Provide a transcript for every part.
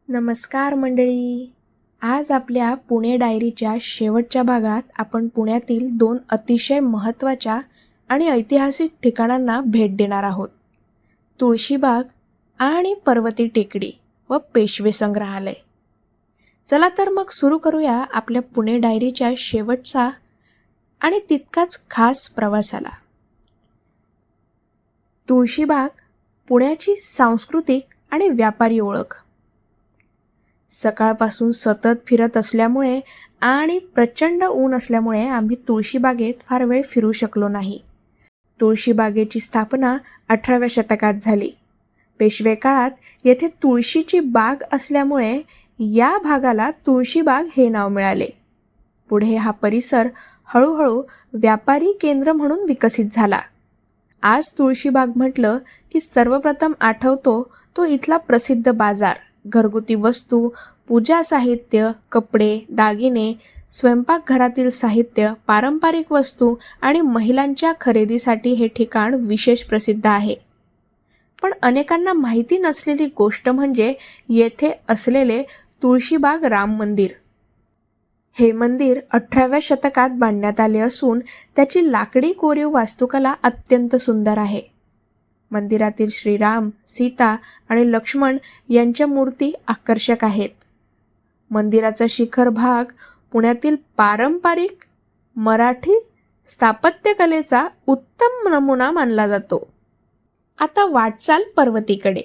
नमस्कार मंडळी. आज आपल्या पुणे डायरीच्या शेवटच्या भागात आपण पुण्यातील 2 अतिशय महत्त्वाच्या आणि ऐतिहासिक ठिकाणांना भेट देणार आहोत. तुळशीबाग आणि पर्वती टेकडी व पेशवे संग्रहालय. चला तर मग सुरू करूया आपल्या पुणे डायरीच्या शेवटचा आणि तितकाच खास प्रवासाला. तुळशीबाग पुण्याची सांस्कृतिक आणि व्यापारी ओळख. सकाळपासून सतत फिरत असल्यामुळे आणि प्रचंड ऊन असल्यामुळे आम्ही तुळशीबागेत फार वेळ फिरू शकलो नाही. तुळशीबागेची स्थापना 18व्या शतकात झाली. पेशवे काळात येथे तुळशीची बाग असल्यामुळे या भागाला तुळशीबाग हे नाव मिळाले. पुढे हा परिसर हळूहळू व्यापारी केंद्र म्हणून विकसित झाला. आज तुळशीबाग म्हटलं की सर्वप्रथम आठवतो तो इथला प्रसिद्ध बाजार, घरगुती वस्तू, पूजा साहित्य, कपडे, दागिने, स्वयंपाकघरातील साहित्य, पारंपरिक वस्तू आणि महिलांच्या खरेदीसाठी हे ठिकाण विशेष प्रसिद्ध आहे. पण अनेकांना माहिती नसलेली गोष्ट म्हणजे येथे असलेले तुळशीबाग राम मंदिर. हे मंदिर 18व्या शतकात बांधण्यात आले असून त्याची लाकडी कोरीव वास्तुकला अत्यंत सुंदर आहे. मंदिरातील श्रीराम, सीता आणि लक्ष्मण यांच्या मूर्ती आकर्षक आहेत. मंदिराचा शिखर भाग पुण्यातील पारंपरिक मराठी स्थापत्यकलेचा उत्तम नमुना मानला जातो. आता वाटचाल पर्वतीकडे.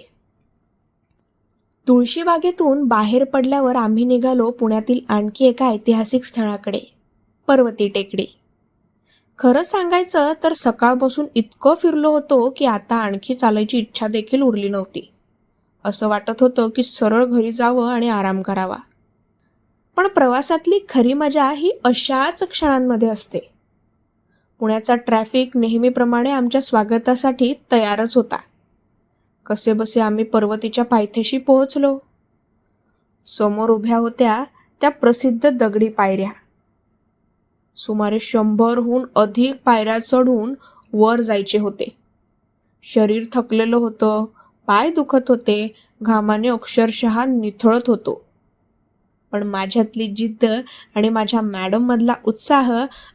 तुळशीबागेतून बाहेर पडल्यावर आम्ही निघालो पुण्यातील आणखी एका ऐतिहासिक स्थळाकडे, पर्वती टेकडी. खरं सांगायचं तर सकाळपासून इतकं फिरलो होतो की आता आणखी चालायची इच्छा देखील उरली नव्हती. असं वाटत होतं की सरळ घरी जावं आणि आराम करावा. पण प्रवासातली खरी मजा ही अशाच क्षणांमध्ये असते. पुण्याचा ट्रॅफिक नेहमीप्रमाणे आमच्या स्वागतासाठी तयारच होता. कसेबसे आम्ही पर्वतीच्या पायथ्याशी पोहोचलो. समोर उभ्या होत्या त्या प्रसिद्ध दगडी पायऱ्या. सुमारे 100हून अधिक पायऱ्या चढून वर जायचे होते. शरीर थकलेलं होतं, पाय दुखत होते, घामाने अक्षरशः निथळत होतो. पण माझ्यातली जिद्द आणि माझ्या मॅडममधला उत्साह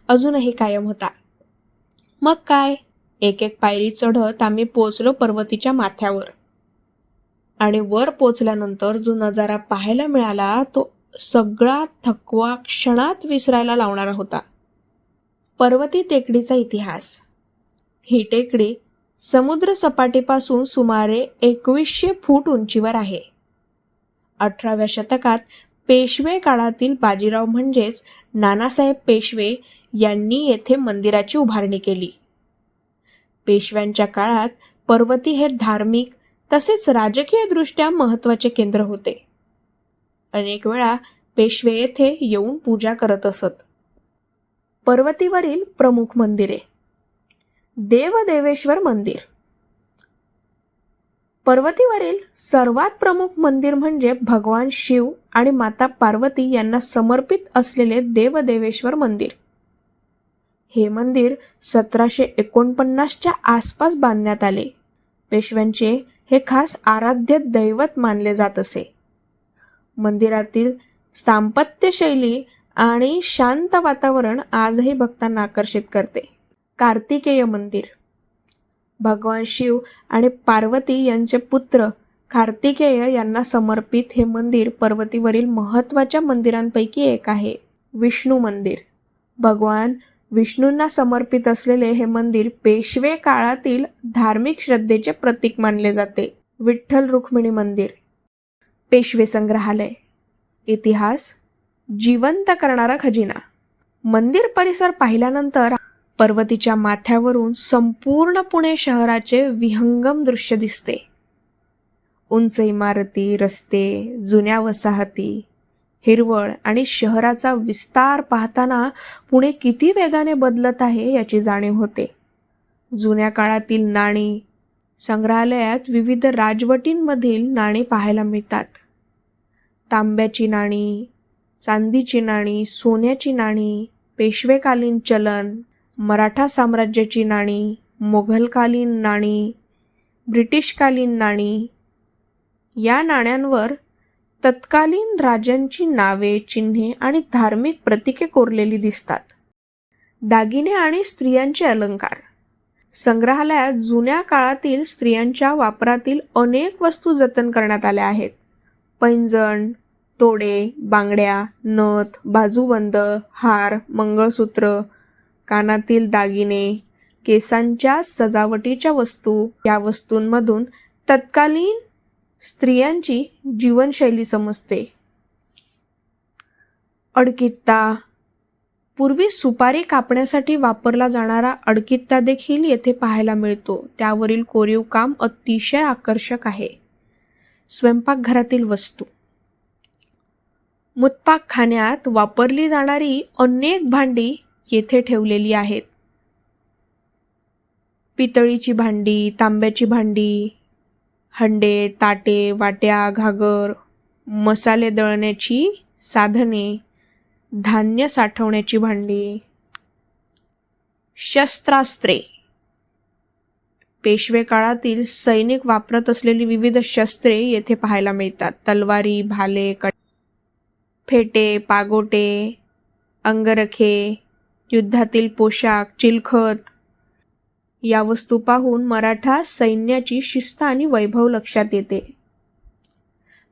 अजूनही कायम होता. मग काय, एक एक पायरी चढत आम्ही पोचलो पर्वतीच्या माथ्यावर. आणि वर पोचल्यानंतर जो नजारा पाहायला मिळाला तो सगळा थकवा क्षणात विसरायला लावणारा होता. पर्वती टेकडीचा इतिहास. ही टेकडी समुद्र सपाटीपासून सुमारे 2100 फूट उंचीवर आहे. 18व्या शतकात पेशवे काळातील बाजीराव म्हणजेच नानासाहेब पेशवे यांनी येथे मंदिराची उभारणी केली. पेशव्यांच्या काळात पर्वती हे धार्मिक तसेच राजकीय दृष्ट्या महत्त्वाचे केंद्र होते. अनेक वेळा पेशवे येथे येऊन पूजा करत असत. पर्वतीवरील प्रमुख मंदिरे. देवदेवेश्वर मंदिर. पर्वतीवरील सर्वात प्रमुख मंदिर म्हणजे भगवान शिव आणि माता पार्वती यांना समर्पित असलेले देवदेवेश्वर मंदिर. हे मंदिर 1749च्या आसपास बांधण्यात आले. पेशव्यांचे हे खास आराध्य दैवत मानले जात असे. मंदिरातील स्थापत्यशैली आणि शांत वातावरण आजही भक्तांना आकर्षित करते. कार्तिकेय मंदिर. भगवान शिव आणि पार्वती यांचे पुत्र कार्तिकेय यांना समर्पित हे मंदिर पर्वतीवरील महत्त्वाच्या मंदिरांपैकी एक आहे. विष्णू मंदिर. भगवान विष्णूंना समर्पित असलेले हे मंदिर पेशवे काळातील धार्मिक श्रद्धेचे प्रतीक मानले जाते. विठ्ठल रुक्मिणी मंदिर. पेशवे संग्रहालय. इतिहास जिवंत करणारा खजिना. मंदिर परिसर पाहिल्यानंतर पर्वतीच्या माथ्यावरून संपूर्ण पुणे शहराचे विहंगम दृश्य दिसते. उंच इमारती, रस्ते, जुन्या वसाहती, हिरवळ आणि शहराचा विस्तार पाहताना पुणे किती वेगाने बदलत आहे याची जाणीव होते. जुन्या काळातील नाणी. संग्रहालयात विविध राजवटींमधील नाणी पाहायला मिळतात. तांब्याची नाणी, चांदीची नाणी, सोन्याची नाणी, पेशवेकालीन चलन, मराठा साम्राज्याची नाणी, मोघलकालीन नाणी, ब्रिटिशकालीन नाणी. या नाण्यांवर तत्कालीन राजांची नावे, चिन्हे आणि धार्मिक प्रतीके कोरलेली दिसतात. दागिने आणि स्त्रियांचे अलंकार. संग्रहालयात जुन्या काळातील स्त्रियांच्या वापरातील अनेक वस्तू जतन करण्यात आल्या आहेत. पैंजण, तोडे, बांगड्या, नथ, बाजूबंद, हार, मंगळसूत्र, कानातील दागिने, केसांच्या सजावटीच्या वस्तू. या वस्तूंमधून तत्कालीन स्त्रियांची जीवनशैली समजते. अडकित्ता. पूर्वी सुपारी कापण्यासाठी वापरला जाणारा अडकित्ता देखील येथे पाहायला मिळतो. त्यावरील कोरीव काम अतिशय आकर्षक आहे. स्वयंपाकघरातील वस्तू. मुत्पाकखान्यात वापरली जाणारी अनेक भांडी येथे ठेवलेली आहेत. पितळीची भांडी, तांब्याची भांडी, हंडे, ताटे, वाट्या, घागर, मसाले दळण्याची साधने, धान्य साठवण्याची भांडी. शस्त्रास्त्रे. पेशवे काळातील सैनिक वापरत असलेली विविध शस्त्रे येथे पाहायला मिळतात. तलवारी, भाले, फेटे, पागोटे, अंगरखे, युद्धातील पोशाख, चिलखत. या वस्तू पाहून मराठा सैन्याची शिस्त आणि वैभव लक्षात येते.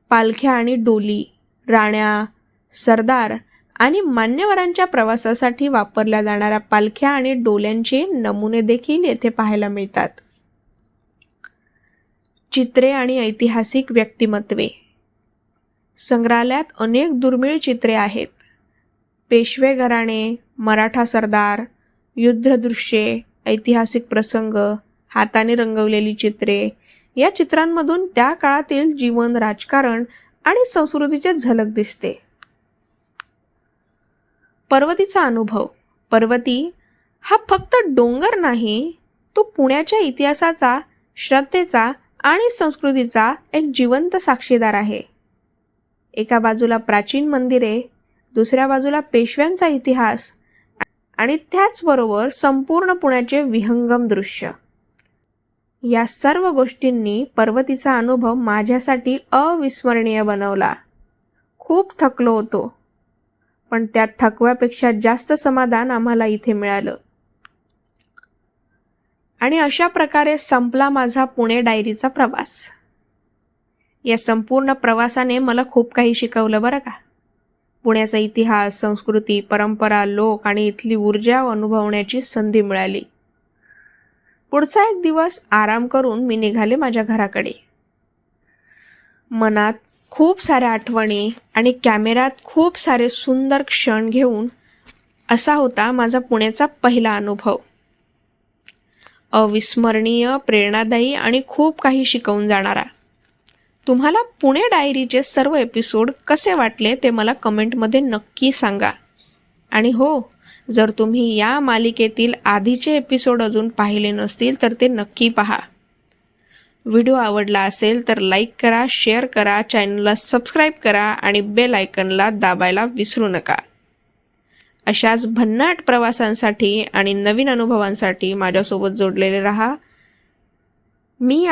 पालख्या आणि डोली. राण्या, सरदार आणि मान्यवरांच्या प्रवासासाठी वापरल्या जाणाऱ्या पालख्या आणि डोल्यांचे नमुने देखील येथे पाहायला मिळतात. चित्रे आणि ऐतिहासिक व्यक्तिमत्वे. संग्रहालयात अनेक दुर्मिळ चित्रे आहेत. पेशवे घराणे, मराठा सरदार, युद्धदृश्ये, ऐतिहासिक प्रसंग, हाताने रंगवलेली चित्रे. या चित्रांमधून त्या काळातील जीवन, राजकारण आणि संस्कृतीची झलक दिसते. पर्वतीचा अनुभव. पर्वती हा फक्त डोंगर नाही, तो पुण्याच्या इतिहासाचा, श्रद्धेचा आणि संस्कृतीचा एक जिवंत साक्षीदार आहे. एका बाजूला प्राचीन मंदिरे, दुसऱ्या बाजूला पेशव्यांचा इतिहास आणि त्याचबरोबर संपूर्ण पुण्याचे विहंगम दृश्य. या सर्व गोष्टींनी पर्वतीचा अनुभव माझ्यासाठी अविस्मरणीय बनवला. खूप थकलो होतो, पण त्या थकव्यापेक्षा जास्त समाधान आम्हाला इथे मिळालं. आणि अशा प्रकारे संपला माझा पुणे डायरीचा प्रवास. या संपूर्ण प्रवासाने मला खूप काही शिकवलं बरं का. पुण्याचा इतिहास, संस्कृती, परंपरा, लोक आणि इथली ऊर्जा अनुभवण्याची संधी मिळाली. पुढचा एक दिवस आराम करून मी निघाले माझ्या घराकडे. मनात खूप साऱ्या आठवणी आणि कॅमेऱ्यात खूप सारे सुंदर क्षण घेऊन. असा होता माझा पुण्याचा पहिला अनुभव. अविस्मरणीय, प्रेरणादायी आणि खूप काही शिकवून जाणारा. तुम्हाला पुणे डायरीचे सर्व एपिसोड कसे वाटले ते मला कमेंटमध्ये नक्की सांगा. आणि हो, जर तुम्ही या मालिकेतील आधीचे एपिसोड अजून पाहिले नसतील तर ते नक्की पहा. व्हिडिओ आवडला असेल तर लाईक करा, शेअर करा, चॅनलला सबस्क्राईब करा आणि बेल आयकनला दाबायला विसरू नका. अशाच भन्नाट प्रवासांसाठी आणि नवीन अनुभवांसाठी माझ्यासोबत जोडलेले रहा. मी